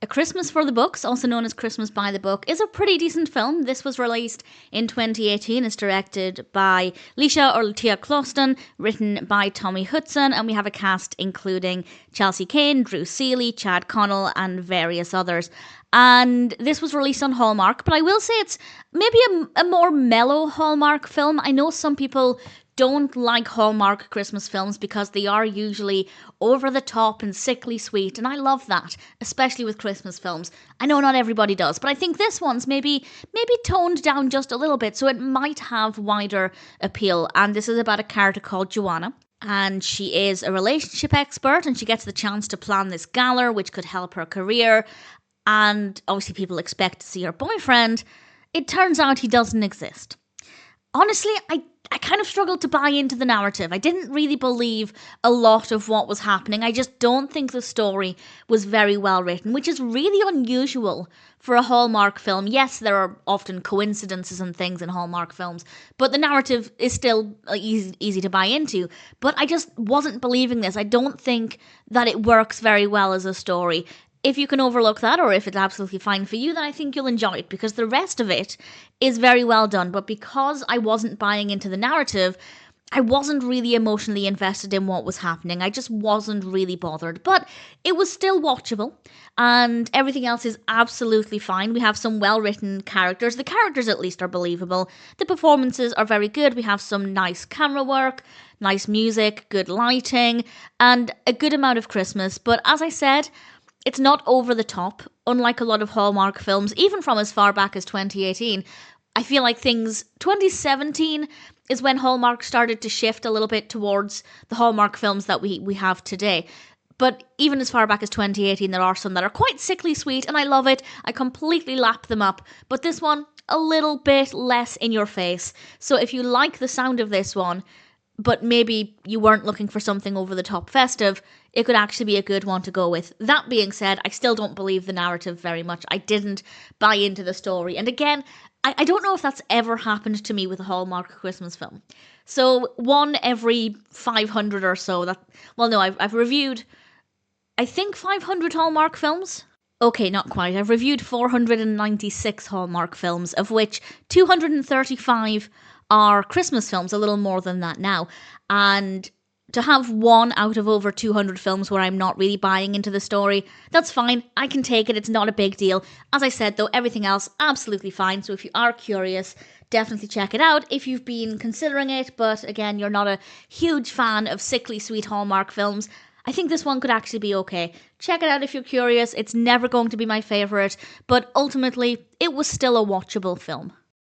A Christmas for the Books, also known as Christmas by the Book, is a pretty decent film. This was released in 2018. It's directed by Letia Clouston, written by Thommy Hutson, and we have a cast including Chelsea Kane, Drew Seeley, Chad Connell, and various others. And this was released on Hallmark, but I will say it's maybe a more mellow Hallmark film. I know some people don't like Hallmark Christmas films because they are usually over the top and sickly sweet, and I love that, especially with Christmas films. I know not everybody does, but I think this one's maybe toned down just a little bit, so it might have wider appeal. And this is about a character called Joanna, and she is a relationship expert, and she gets the chance to plan this gala, which could help her career. And obviously people expect to see her boyfriend. It turns out he doesn't exist. Honestly, I kind of struggled to buy into the narrative. I didn't really believe a lot of what was happening. I just don't think the story was very well written, which is really unusual for a Hallmark film. Yes, there are often coincidences and things in Hallmark films, but the narrative is still easy to buy into. But I just wasn't believing this. I don't think that it works very well as a story. If you can overlook that, or if it's absolutely fine for you, then I think you'll enjoy it, because the rest of it is very well done. But because I wasn't buying into the narrative, I wasn't really emotionally invested in what was happening. I just wasn't really bothered. But it was still watchable, and everything else is absolutely fine. We have some well-written characters. The characters, at least, are believable. The performances are very good. We have some nice camera work, nice music, good lighting, and a good amount of Christmas. But as I said, it's not over the top, unlike a lot of Hallmark films, even from as far back as 2018. I feel like 2017 is when Hallmark started to shift a little bit towards the Hallmark films that we have today. But even as far back as 2018, there are some that are quite sickly sweet, and I love it. I completely lap them up. But this one, a little bit less in your face. So if you like the sound of this one, but maybe you weren't looking for something over the top festive, it could actually be a good one to go with. That being said, I still don't believe the narrative very much. I didn't buy into the story. And again, I don't know if that's ever happened to me with a Hallmark Christmas film. So one every 500 or so. I've reviewed, I think, 500 Hallmark films. Okay, not quite. I've reviewed 496 Hallmark films, of which 235 are Christmas films, a little more than that now. And to have one out of over 200 films where I'm not really buying into the story, that's fine. I can take it. It's not a big deal. As I said, though, everything else, absolutely fine. So if you are curious, definitely check it out if you've been considering it. But again, you're not a huge fan of sickly sweet Hallmark films, I think this one could actually be okay. Check it out if you're curious. It's never going to be my favourite, but ultimately, it was still a watchable film.